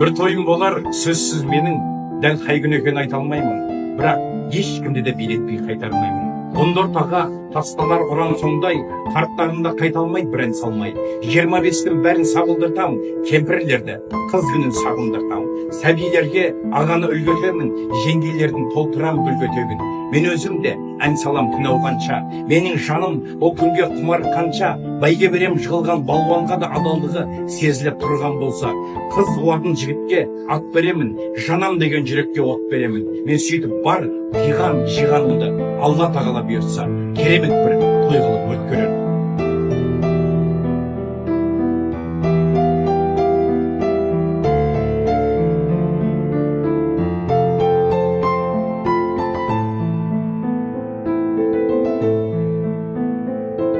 Bir тойым болар, сөзсіз менің, дәл қай күн екенін айта алмаймын. Бірақ ешкімді де билетпей қайтармаймын. Қондор таға тасталар ұран соңдай, қарттарында қайта алмай, бір ән салмай. 25-тің бәрін сағылдыртам, кемпірлерді, қыз күнін сағындыртам. Сәбилерге ағаны үлгетемін, жеңгелердің толтырам гүлгетегін. Мен өзім де ән салам күн ауғанша, менің жаным ол күнге құмар қанша, бәйге берем жығылған балуанға да адалдығы сезіліп тұрған болса, қыз қуатын жігітке ат беремін, жанам деген жүрекке от беремін. Мен сөйтіп бар, жиғанымды Алла тағала бұйыртса, керемет бір той қылып өткерер.